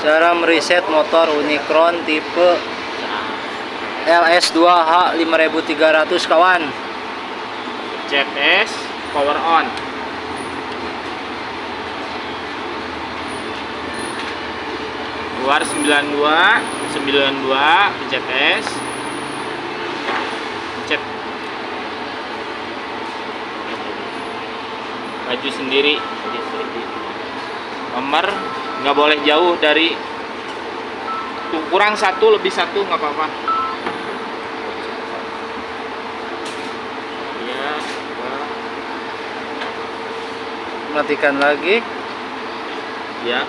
Cara mereset motor Unicron tipe LS2H 5300 kawan. CTS power on. Keluar 92 pencet S. Pencet maju sendiri. Nomor nggak boleh jauh dari tuh, kurang 1 lebih 1 nggak apa-apa ya. Matikan lagi Ya.